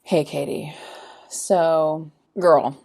Hey, Katie. So, girl,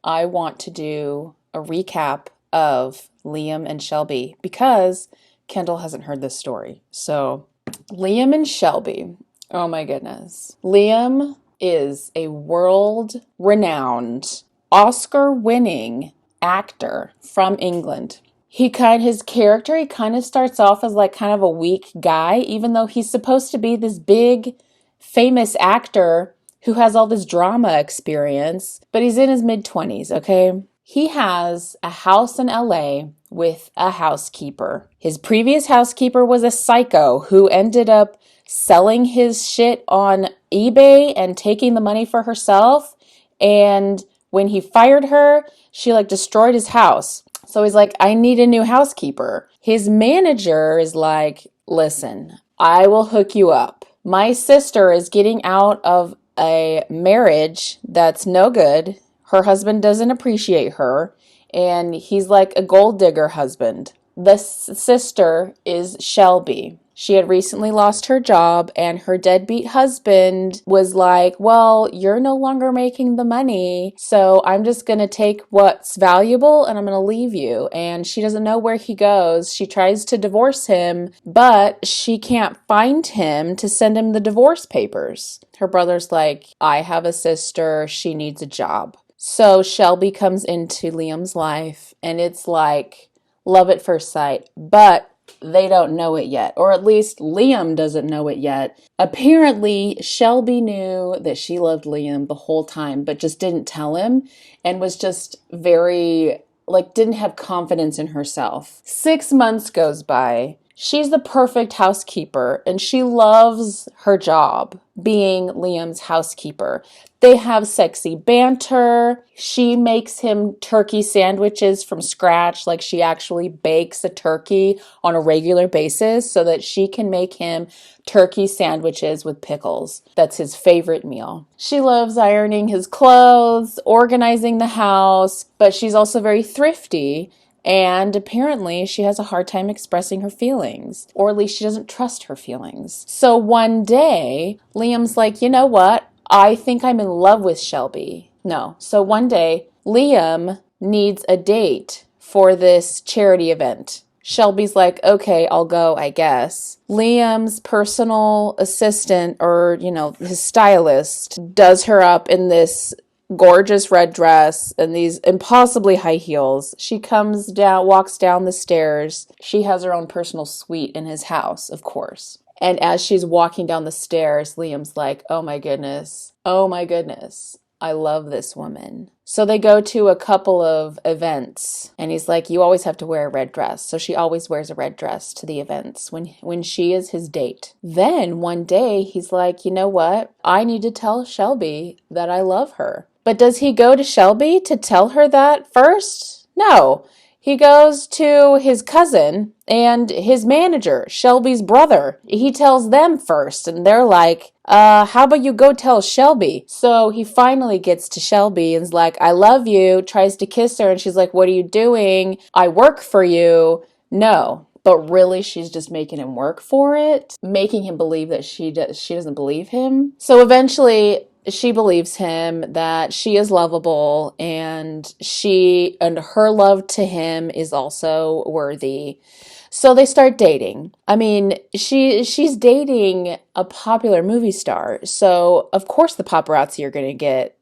I want to do a recap of Liam and Shelby because Kendall hasn't heard this story. So, Liam and Shelby. Oh my goodness. Liam is a world renowned, Oscar winning actor from England. His character, he kind of starts off as like kind of a weak guy, even though he's supposed to be this big, famous actor who has all this drama experience, but he's in his mid 20s, okay? He has a house in LA with a housekeeper. His previous housekeeper was a psycho who ended up selling his shit on eBay and taking the money for herself. And when he fired her, she like destroyed his house. So he's like, I need a new housekeeper. His manager is like, listen, I will hook you up. My sister is getting out of a marriage that's no good. Her husband doesn't appreciate her, and he's like a gold digger husband. The sister is Shelby. She had recently lost her job, and her deadbeat husband was like, well, you're no longer making the money, so I'm just going to take what's valuable and I'm going to leave you. And she doesn't know where he goes. She tries to divorce him, but she can't find him to send him the divorce papers. Her brother's like, I have a sister. She needs a job. So Shelby comes into Liam's life, and it's like love at first sight, but they don't know it yet, or at least Liam doesn't know it yet. Apparently, Shelby knew that she loved Liam the whole time, but just didn't tell him and was just very, like, didn't have confidence in herself. 6 months goes by. She's the perfect housekeeper, and she loves her job being Liam's housekeeper. They have sexy banter. She makes him turkey sandwiches from scratch, like she actually bakes a turkey on a regular basis so that she can make him turkey sandwiches with pickles. That's his favorite meal. She loves ironing his clothes, organizing the house, but she's also very thrifty. And apparently she has a hard time expressing her feelings, or at least she doesn't trust her feelings. So one day, Liam's like, you know what? I think I'm in love with Shelby. No. So one day, Liam needs a date for this charity event. Shelby's like, okay, I'll go, I guess. Liam's personal assistant, or, his stylist, does her up in this gorgeous red dress and these impossibly high heels. She comes down, walks down the stairs. She has her own personal suite in his house, of course. And as she's walking down the stairs, Liam's like, oh my goodness, I love this woman. So they go to a couple of events, and he's like, you always have to wear a red dress. So she always wears a red dress to the events when she is his date. Then one day he's like, you know what? I need to tell Shelby that I love her. But does he go to Shelby to tell her that first? No. He goes to his cousin and his manager, Shelby's brother. He tells them first, and they're like, how about you go tell Shelby? So he finally gets to Shelby and's like, I love you, tries to kiss her, and she's like, what are you doing? I work for you. No. But really, she's just making him work for it, making him believe that she doesn't believe him. So eventually, she believes him that she is lovable, and her love to him is also worthy. So they start dating. I mean, she's dating a popular movie star. So of course the paparazzi are going to get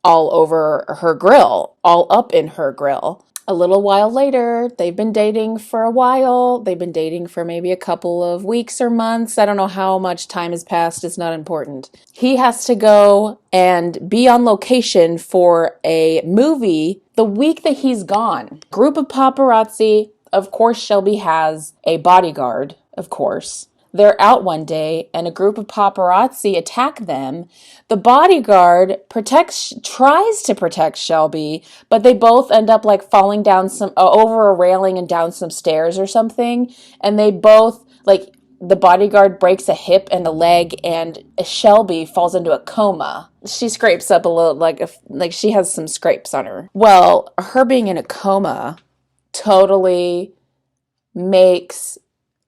all over her grill, all up in her grill. A little while later, they've been dating for a while. They've been dating for maybe a couple of weeks or months. I don't know how much time has passed. It's not important. He has to go and be on location for a movie the week that he's gone. Group of paparazzi. Of course, Shelby has a bodyguard, of course. They're out one day and a group of paparazzi attack them. The bodyguard tries to protect Shelby, but they both end up like falling down over a railing and down some stairs or something. And they both, like, the bodyguard breaks a hip and a leg, and Shelby falls into a coma. She scrapes up a little, like she has some scrapes on her. Well, her being in a coma totally makes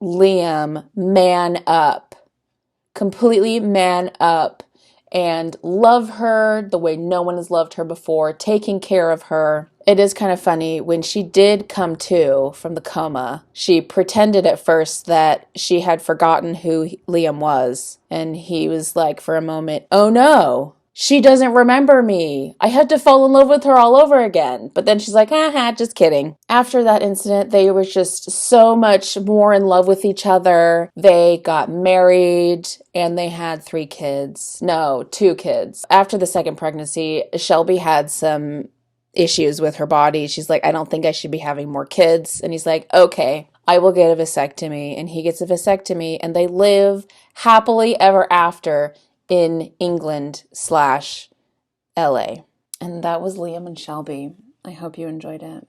Liam man up, completely man up, and love her the way no one has loved her before, taking care of her. It is kind of funny, when she did come to from the coma, she pretended at first that she had forgotten who Liam was. And he was like, for a moment, oh no, she doesn't remember me. I had to fall in love with her all over again. But then she's like, haha, just kidding. After that incident, they were just so much more in love with each other. They got married and they had 3 kids. No, 2 kids. After the second pregnancy, Shelby had some issues with her body. She's like, I don't think I should be having more kids. And he's like, okay, I will get a vasectomy. And he gets a vasectomy, and they live happily ever after in England/LA. And that was Liam and Shelby. I hope you enjoyed it.